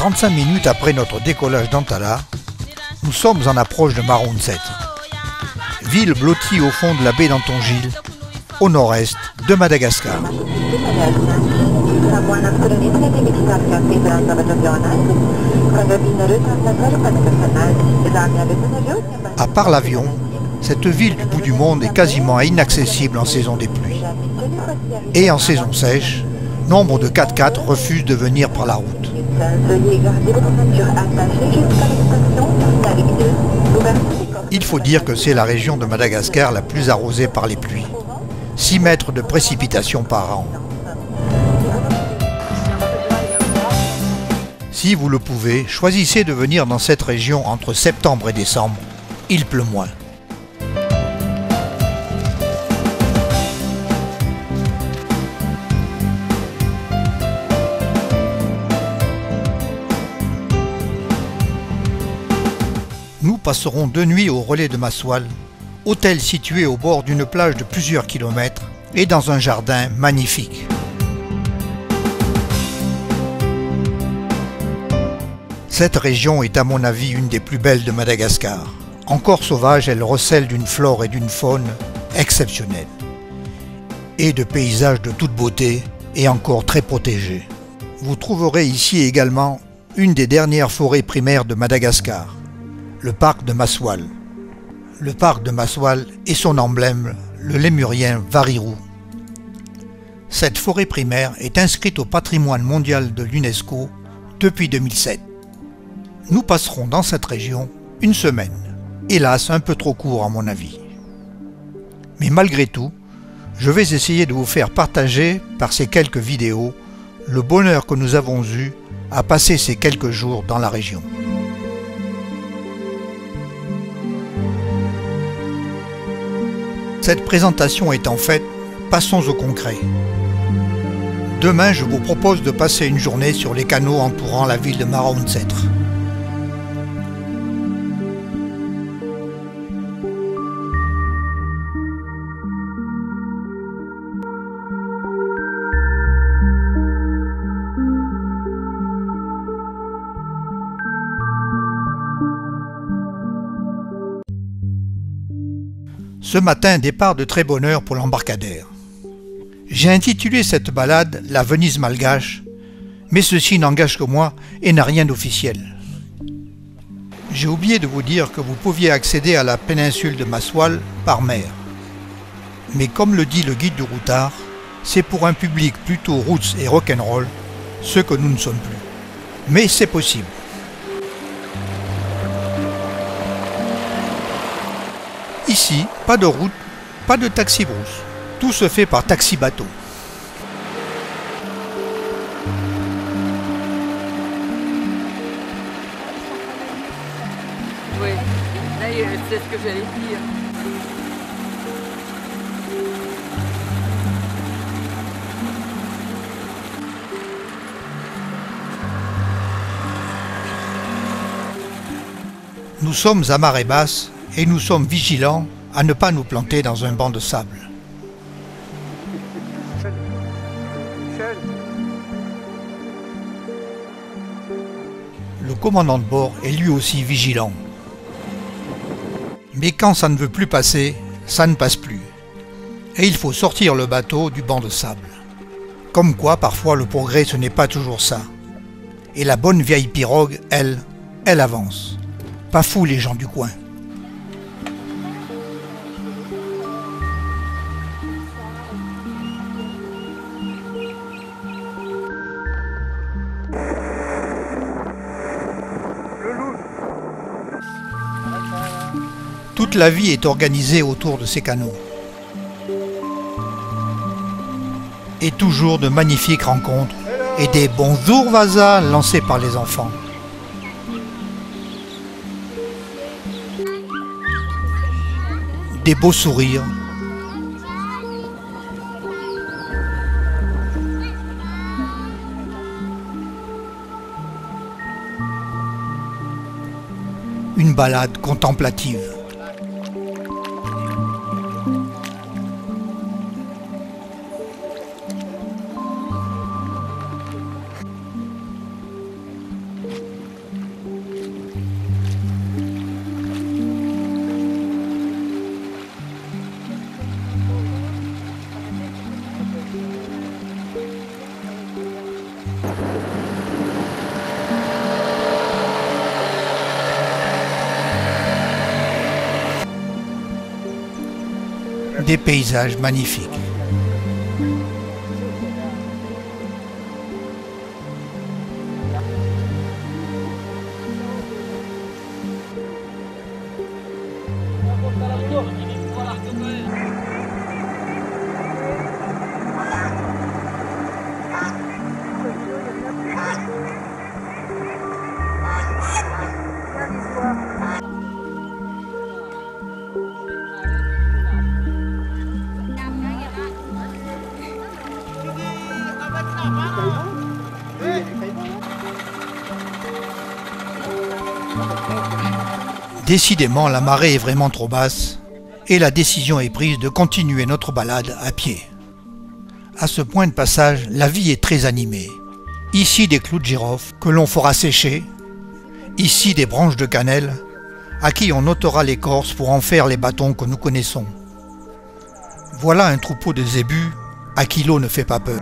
45 minutes après notre décollage d'Antala, nous sommes en approche de Marounset, ville blottie au fond de la baie d'Antongil, au nord-est de Madagascar. À part l'avion, cette ville du bout du monde est quasiment inaccessible en saison des pluies. Et en saison sèche, nombre de 4x4 refusent de venir par la route. Il faut dire que c'est la région de Madagascar la plus arrosée par les pluies. 6 mètres de précipitations par an. Si vous le pouvez, choisissez de venir dans cette région entre septembre et décembre. Il pleut moins. Nous passerons 2 nuits au relais de Maswal, hôtel situé au bord d'une plage de plusieurs kilomètres et dans un jardin magnifique. Cette région est à mon avis une des plus belles de Madagascar. Encore sauvage, elle recèle d'une flore et d'une faune exceptionnelles. Et de paysages de toute beauté et encore très protégés. Vous trouverez ici également une des dernières forêts primaires de Madagascar, le parc de Maswal. Le parc de Maswal et son emblème, le lémurien Varirou. Cette forêt primaire est inscrite au patrimoine mondial de l'UNESCO depuis 2007. Nous passerons dans cette région une semaine, hélas un peu trop court à mon avis. Mais malgré tout, je vais essayer de vous faire partager par ces quelques vidéos le bonheur que nous avons eu à passer ces quelques jours dans la région. Cette présentation étant faite, passons au concret. Demain, je vous propose de passer une journée sur les canaux entourant la ville de Marounset. Ce matin, départ de très bonne heure pour l'embarcadère. J'ai intitulé cette balade « La Venise malgache », mais ceci n'engage que moi et n'a rien d'officiel. J'ai oublié de vous dire que vous pouviez accéder à la péninsule de Maswal par mer. Mais comme le dit le guide du routard, c'est pour un public plutôt roots et rock'n'roll, ce que nous ne sommes plus. Mais c'est possible. Ici, pas de route, pas de taxi-brousse. Tout se fait par taxi-bateau. Oui, là, c'est ce que j'allais dire. Nous sommes à marée basse et nous sommes vigilants à ne pas nous planter dans un banc de sable. Le commandant de bord est lui aussi vigilant. Mais quand ça ne veut plus passer, ça ne passe plus. Et il faut sortir le bateau du banc de sable. Comme quoi, parfois, le progrès, ce n'est pas toujours ça. Et la bonne vieille pirogue, elle avance. Pas fou les gens du coin. Toute la vie est organisée autour de ces canaux. Et toujours de magnifiques rencontres et des bonjour Vaza lancés par les enfants. Des beaux sourires. Une balade contemplative. des paysages magnifiques. Décidément, la marée est vraiment trop basse et la décision est prise de continuer notre balade à pied. À ce point de passage, la vie est très animée. Ici des clous de girofle que l'on fera sécher, ici des branches de cannelle à qui on ôtera l'écorce pour en faire les bâtons que nous connaissons. Voilà un troupeau de zébus à qui l'eau ne fait pas peur.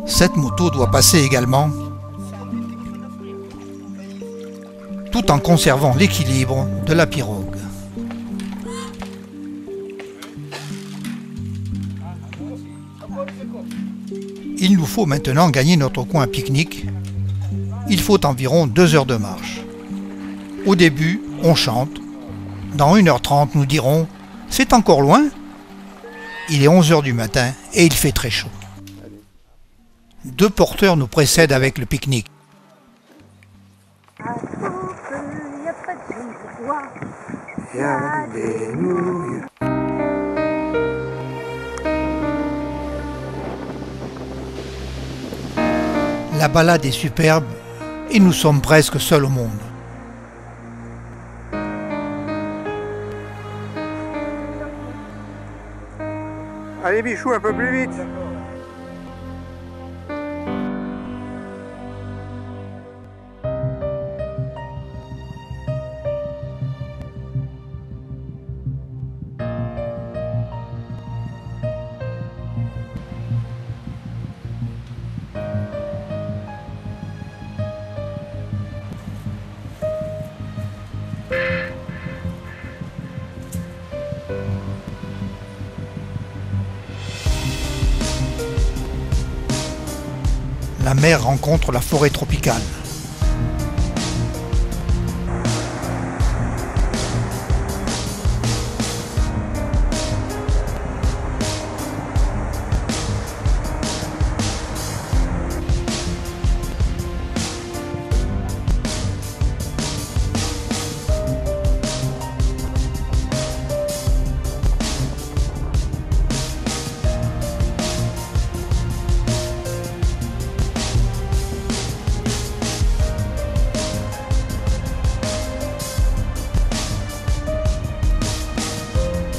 Cette moto doit passer également, tout en conservant l'équilibre de la pirogue. Il nous faut maintenant gagner notre coin pique-nique. Il faut environ 2 heures de marche. Au début, on chante. Dans 1h30, nous dirons « C'est encore loin ?» Il est 11 heures du matin et il fait très chaud. 2 porteurs nous précèdent avec le pique-nique. La balade est superbe et nous sommes presque seuls au monde. Allez Bichou, un peu plus vite. La mer rencontre la forêt tropicale.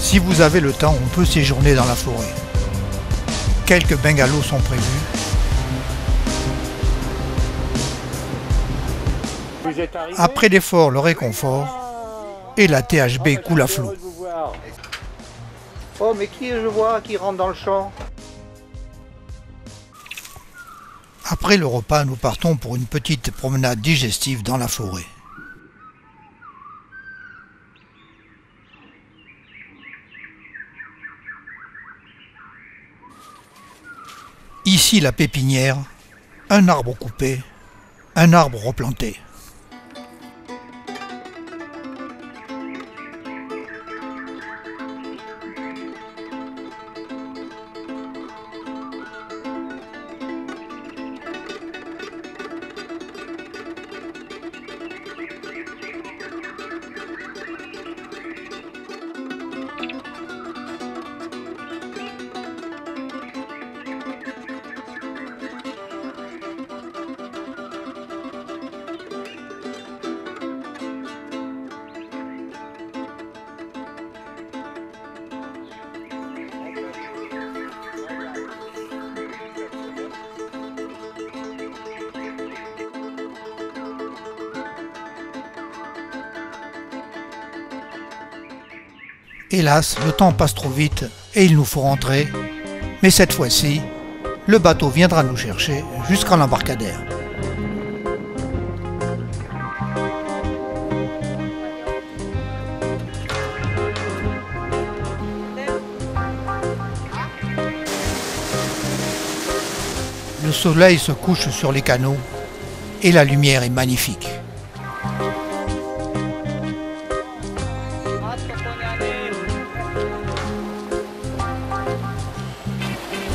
Si vous avez le temps, on peut séjourner dans la forêt. Quelques bungalows sont prévus. Après l'effort, le réconfort et la THB coule à flot. Oh, mais qui je vois qui rentre dans le champ? Après le repas, nous partons pour une petite promenade digestive dans la forêt. Ici la pépinière, un arbre coupé, un arbre replanté. Hélas, le temps passe trop vite et il nous faut rentrer. Mais cette fois-ci, le bateau viendra nous chercher jusqu'à l'embarcadère. Le soleil se couche sur les canaux et la lumière est magnifique.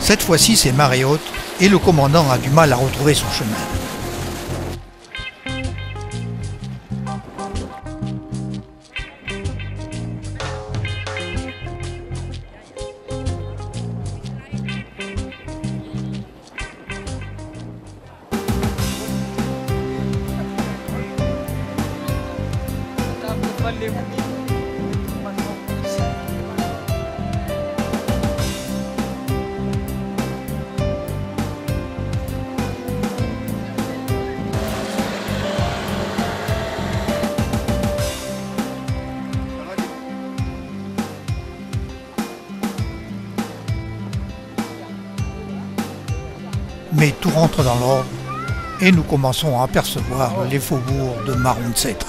Cette fois-ci, c'est marée haute et le commandant a du mal à retrouver son chemin. Mais tout rentre dans l'ordre et nous commençons à apercevoir les faubourgs de Marouncetre.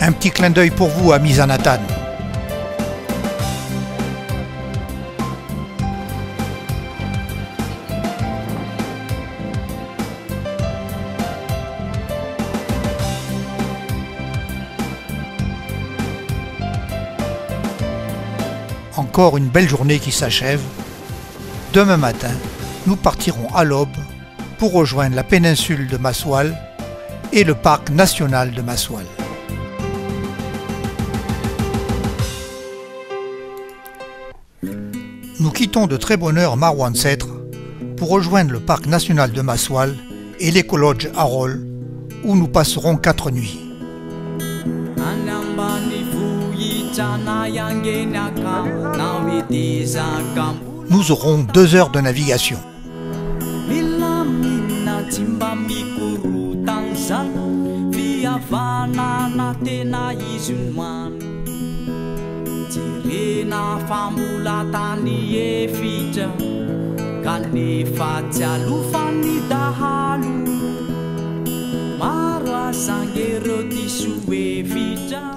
Un petit clin d'œil pour vous, amis Zanatan. Encore une belle journée qui s'achève. Demain matin, nous partirons à l'aube pour rejoindre la péninsule de Maswal et le parc national de Maswal. Nous quittons de très bonne heure Marouncetre pour rejoindre le parc national de Maswal et l'écolodge Arol où nous passerons 4 nuits. Nous aurons 2 heures de navigation.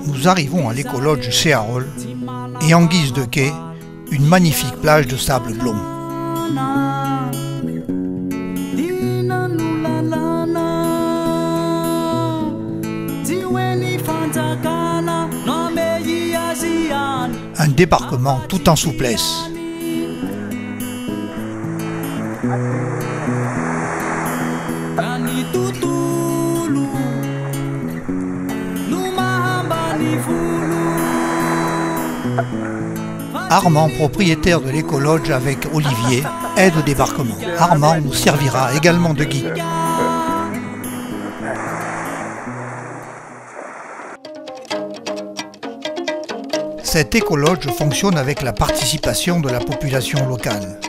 Nous arrivons à l'écolodge chez Arol et en guise de quai, une magnifique plage de sable blond. Un débarquement tout en souplesse. Armand, propriétaire de l'écolodge avec Olivier, aide au débarquement. Armand nous servira également de guide. Cet écolodge fonctionne avec la participation de la population locale.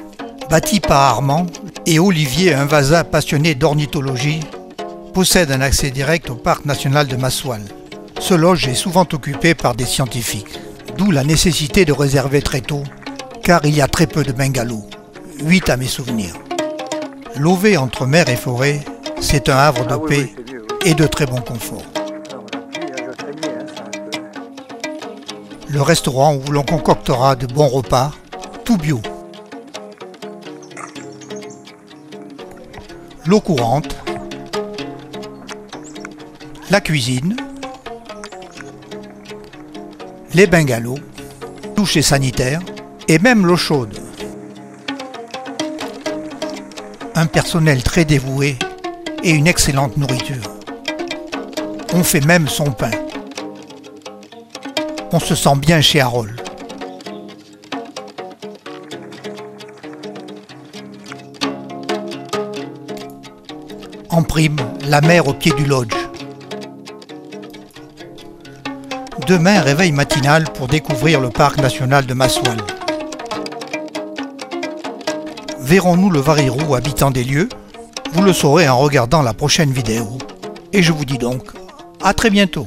Bâti par Armand et Olivier, un vasin passionné d'ornithologie, possède un accès direct au parc national de Maswal. Ce lodge est souvent occupé par des scientifiques, d'où la nécessité de réserver très tôt, car il y a très peu de bungalows, 8 à mes souvenirs. Lové entre mer et forêt, c'est un havre de paix et de très bon confort. Le restaurant où l'on concoctera de bons repas, tout bio. L'eau courante, la cuisine, les bungalows, douche et sanitaire, et même l'eau chaude. Un personnel très dévoué et une excellente nourriture. On fait même son pain. On se sent bien chez Arol. En prime, la mer au pied du lodge. Demain, réveil matinal pour découvrir le parc national de Maswal. Verrons-nous le Varirou habitant des lieux? Vous le saurez en regardant la prochaine vidéo. Et je vous dis donc, à très bientôt.